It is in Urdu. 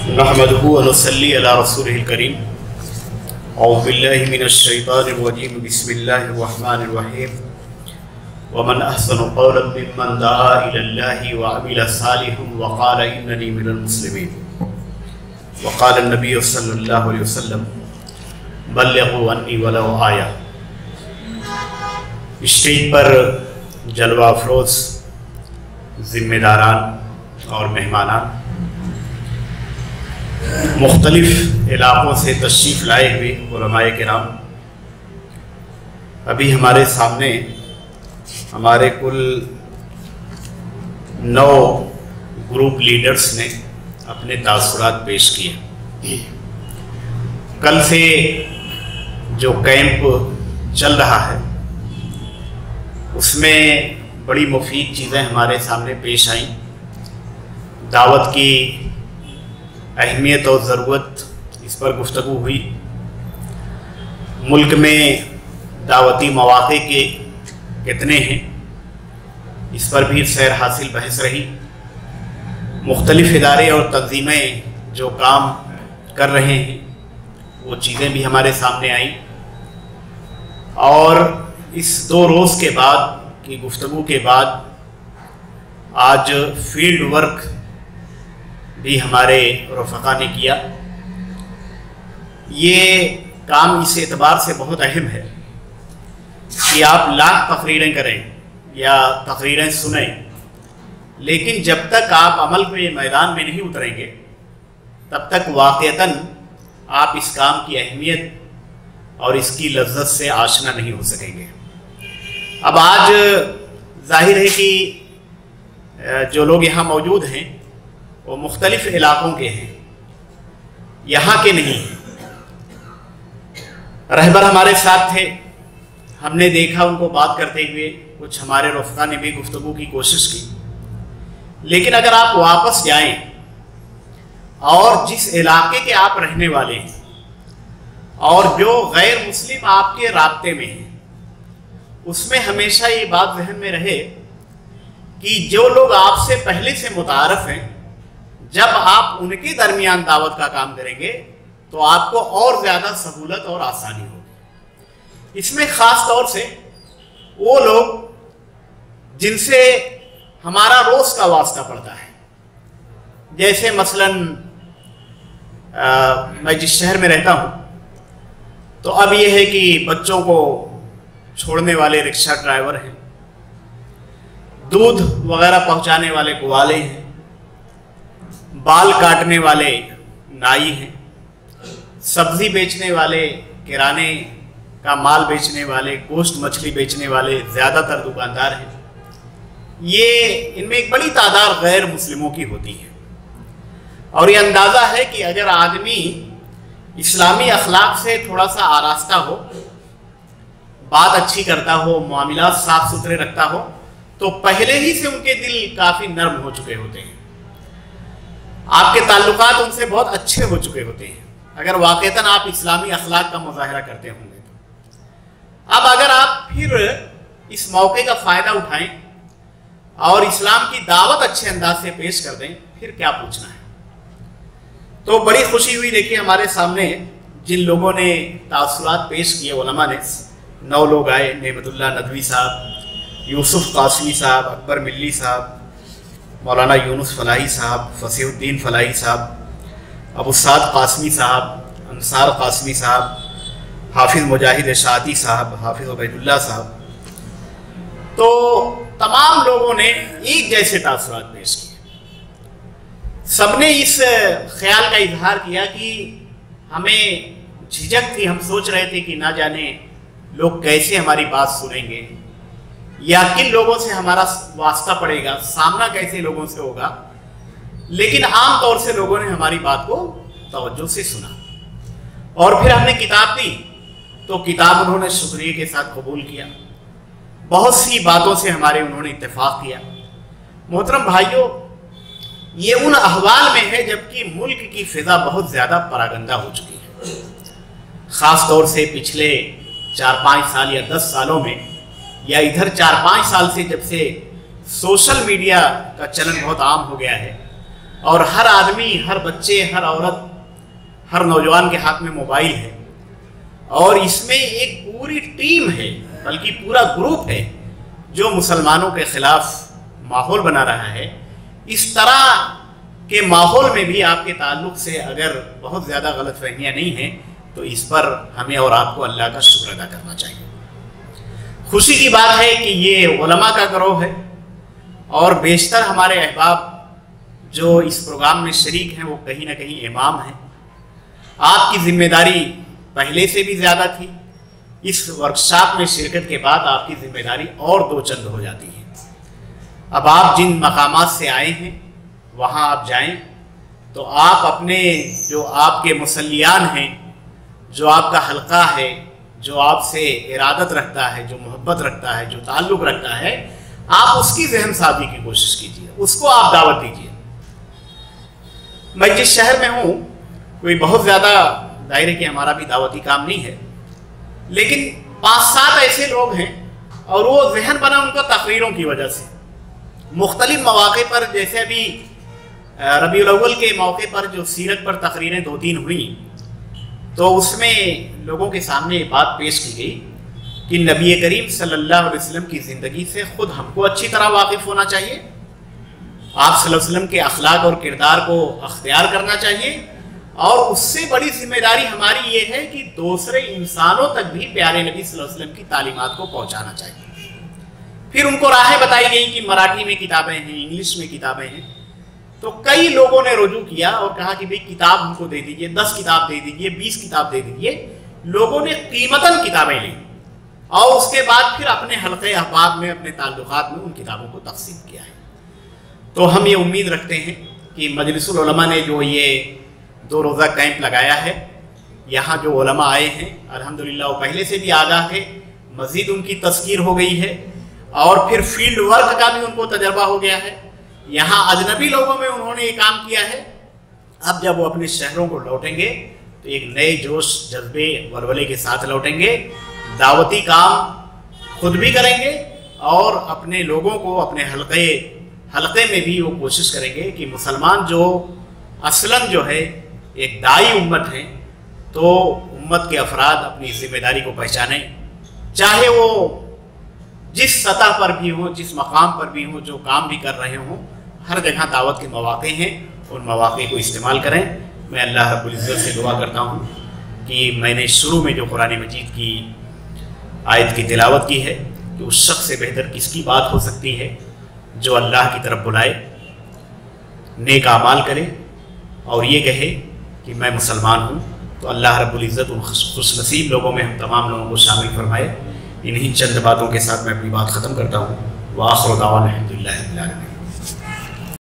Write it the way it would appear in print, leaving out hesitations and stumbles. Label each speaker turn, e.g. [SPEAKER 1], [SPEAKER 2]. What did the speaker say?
[SPEAKER 1] نحمدہ و نصلی علی رسولہ الکریم اعوذ باللہ من الشیطان الرجیم بسم اللہ الرحمن الرحیم ومن احسن قولا ممن دعا الی اللہ وعمل صالحا وقال اننی من المسلمین وقال النبی صلی اللہ علیہ وسلم بلغوا عنی ولو آیہ۔ اسٹیج پر جلوہ افروز ذمہ داران اور مہمانان، مختلف علاقوں سے تشریف لائے ہوئے علماء کرام، ابھی ہمارے سامنے ہمارے کل 9 گروپ لیڈرز نے اپنے تاثرات پیش کیے۔ کل سے جو کیمپ چل رہا ہے اس میں بڑی مفید چیزیں ہمارے سامنے پیش آئیں۔ دعوت کی اہمیت اور ضرورت، اس پر گفتگو ہوئی۔ ملک میں دعوتی مواقع کے کتنے ہیں، اس پر بھی سیر حاصل بحث رہی۔ مختلف ادارے اور تنظیمیں جو کام کر رہے ہیں وہ چیزیں بھی ہمارے سامنے آئیں، اور اس 2 روز کے بعد کی گفتگو کے بعد آج فیلڈ ورک بھی ہمارے رفقا نے کیا۔ یہ کام اس اعتبار سے بہت اہم ہے کہ آپ لاکھ تقریریں کریں یا تقریریں سنیں، لیکن جب تک آپ عمل کے میدان میں نہیں اتریں گے تب تک واقعتاً آپ اس کام کی اہمیت اور اس کی لذت سے آشنا نہیں ہو سکیں گے۔ اب آج ظاہر ہے کہ جو لوگ یہاں موجود ہیں وہ مختلف علاقوں کے ہیں، یہاں کے نہیں ہیں۔ رہبر ہمارے ساتھ تھے، ہم نے دیکھا ان کو بات کرتے ہوئے، کچھ ہمارے رفقا نے بھی گفتگو کی کوشش کی، لیکن اگر آپ واپس جائیں اور جس علاقے کے آپ رہنے والے ہیں اور جو غیر مسلم آپ کے رابطے میں ہیں، اس میں ہمیشہ یہ بات ذہن میں رہے کہ جو لوگ آپ سے پہلے سے متعارف ہیں، جب آپ ان کے درمیان دعوت کا کام کریں گے تو آپ کو اور زیادہ سہولت اور آسانی ہوگی۔ اس میں خاص طور سے وہ لوگ جن سے ہمارا روز کا واسطہ پڑتا ہے، جیسے مثلا میں جس شہر میں رہتا ہوں تو اب یہ ہے کہ بچوں کو چھوڑنے والے رکشہ ڈرائیور ہیں، دودھ وغیرہ پہنچانے والے گوالے ہیں، بال کاٹنے والے نائی ہیں، سبزی بیچنے والے، کرانے کا مال بیچنے والے، گوشت مچھلی بیچنے والے زیادہ تر دکاندار ہیں۔ یہ ان میں ایک بڑی تعداد غیر مسلموں کی ہوتی ہے، اور یہ اندازہ ہے کہ اگر آدمی اسلامی اخلاق سے تھوڑا سا آراستہ ہو، بات اچھی کرتا ہو، معاملات صاف ستھرے رکھتا ہو، تو پہلے ہی سے ان کے دل کافی نرم ہو چکے ہوتے ہیں، آپ کے تعلقات ان سے بہت اچھے ہو چکے ہوتے ہیں، اگر واقعتاً آپ اسلامی اخلاق کا مظاہرہ کرتے ہوں گے تو۔ اب اگر آپ پھر اس موقع کا فائدہ اٹھائیں اور اسلام کی دعوت اچھے انداز سے پیش کر دیں، پھر کیا پوچھنا ہے۔ تو بڑی خوشی ہوئی، دیکھیے ہمارے سامنے جن لوگوں نے تاثرات پیش کیے، علماء نے 9 لوگ آئے، نعمت اللہ ندوی صاحب، یوسف قاسمی صاحب، اکبر ملی صاحب، مولانا یونس فلاحی صاحب، فصیح الدین فلاحی صاحب، ابو سعد قاسمی صاحب، انصار قاسمی صاحب، حافظ مجاہد اشاعتی صاحب، حافظ عبید اللہ صاحب۔ تو تمام لوگوں نے ایک جیسے تاثرات پیش کیے، سب نے اس خیال کا اظہار کیا کہ ہمیں جھجک تھی، ہم سوچ رہے تھے کہ نہ جانے لوگ کیسے ہماری بات سنیں گے، یا کن لوگوں سے ہمارا واسطہ پڑے گا، سامنا کیسے لوگوں سے ہوگا، لیکن عام طور سے لوگوں نے ہماری بات کو توجہ سے سنا، اور پھر ہم نے کتاب دی تو کتاب انہوں نے شکریہ کے ساتھ قبول کیا، بہت سی باتوں سے ہمارے انہوں نے اتفاق کیا۔ محترم بھائیوں، یہ ان احوال میں ہے جبکہ ملک کی فضا بہت زیادہ پراگندہ ہو چکی ہے، خاص طور سے پچھلے 4-5 سال یا 10 سالوں میں، یا ادھر 4-5 سال سے جب سے سوشل میڈیا کا چلن بہت عام ہو گیا ہے، اور ہر آدمی، ہر بچے، ہر عورت، ہر نوجوان کے ہاتھ میں موبائل ہے، اور اس میں ایک پوری ٹیم ہے، بلکہ پورا گروپ ہے جو مسلمانوں کے خلاف ماحول بنا رہا ہے۔ اس طرح کے ماحول میں بھی آپ کے تعلق سے اگر بہت زیادہ غلط فہمیاں نہیں ہیں تو اس پر ہمیں اور آپ کو اللہ کا شکر ادا کرنا چاہیے۔ خوشی کی بات ہے کہ یہ علماء کا گروہ ہے، اور بیشتر ہمارے احباب جو اس پروگرام میں شریک ہیں وہ کہیں نہ کہیں امام ہیں۔ آپ کی ذمہ داری پہلے سے بھی زیادہ تھی، اس ورکشاپ میں شرکت کے بعد آپ کی ذمہ داری اور دو چند ہو جاتی ہے۔ اب آپ جن مقامات سے آئے ہیں وہاں آپ جائیں تو آپ اپنے جو آپ کے مصلیان ہیں، جو آپ کا حلقہ ہے، جو آپ سے ارادت رکھتا ہے، جو محبت رکھتا ہے، جو تعلق رکھتا ہے، آپ اس کی ذہن سازی کی کوشش کیجیے، اس کو آپ دعوت دیجیے۔ میں جس شہر میں ہوں کوئی بہت زیادہ دائرے کے ہمارا بھی دعوتی کام نہیں ہے، لیکن 5-7 ایسے لوگ ہیں اور وہ ذہن بنا ان کا تقریروں کی وجہ سے۔ مختلف مواقع پر، جیسے ابھی ربیع الاول کے موقع پر جو سیرت پر تقریریں 2-3 ہوئیں، تو اس میں لوگوں کے سامنے یہ بات پیش کی گئی کہ نبی کریم صلی اللہ علیہ وسلم کی زندگی سے خود ہم کو اچھی طرح واقف ہونا چاہیے، آپ صلی اللہ علیہ وسلم کے اخلاق اور کردار کو اختیار کرنا چاہیے، اور اس سے بڑی ذمہ داری ہماری یہ ہے کہ دوسرے انسانوں تک بھی پیارے نبی صلی اللہ علیہ وسلم کی تعلیمات کو پہنچانا چاہیے۔ پھر ان کو راہیں بتائی گئیں کہ مراٹھی میں کتابیں ہیں، انگلش میں کتابیں ہیں، تو کئی لوگوں نے رجوع کیا اور کہا کہ بھئی کتاب ہم کو دے دیجئے، 10 کتاب دے دیجئے، 20 کتاب دے دیجئے۔ لوگوں نے قیمتاً کتابیں لیں اور اس کے بعد پھر اپنے حلقے احباب میں، اپنے تعلقات میں ان کتابوں کو تقسیم کیا ہے۔ تو ہم یہ امید رکھتے ہیں کہ مجلس العلماء نے جو یہ 2 روزہ کیمپ لگایا ہے، یہاں جو علماء آئے ہیں الحمدللہ وہ پہلے سے بھی آگاہ تھے، مزید ان کی تذکیر ہو گئی ہے، اور پھر فیلڈ ورک کا بھی ان کو تجربہ ہو گیا ہے۔ یہاں اجنبی لوگوں میں انہوں نے یہ کام کیا ہے، اب جب وہ اپنے شہروں کو لوٹیں گے تو ایک نئے جوش، جذبے، ولولے کے ساتھ لوٹیں گے، دعوتی کام خود بھی کریں گے اور اپنے لوگوں کو اپنے حلقے میں بھی وہ کوشش کریں گے کہ مسلمان جو اصلاً جو ہے ایک داعی امت ہے، تو امت کے افراد اپنی ذمہ داری کو پہچانیں، چاہے وہ جس سطح پر بھی ہوں، جس مقام پر بھی ہوں، جو کام بھی کر رہے ہوں، ہر جگہ دعوت کے مواقع ہیں، ان مواقع کو استعمال کریں۔ میں اللہ رب العزت سے دعا کرتا ہوں کہ میں نے شروع میں جو قرآن مجید کی آیت کی تلاوت کی ہے کہ اس شخص سے بہتر کس کی بات ہو سکتی ہے جو اللہ کی طرف بلائے، نیک اعمال کرے اور یہ کہے کہ میں مسلمان ہوں، تو اللہ رب العزت ان خوش نصیب لوگوں میں ہم تمام لوگوں کو شامل فرمائے۔ انہی چند باتوں کے ساتھ میں اپنی بات ختم کرتا ہوں۔ وآخر دعوانا الحمدللہ رب العالمین۔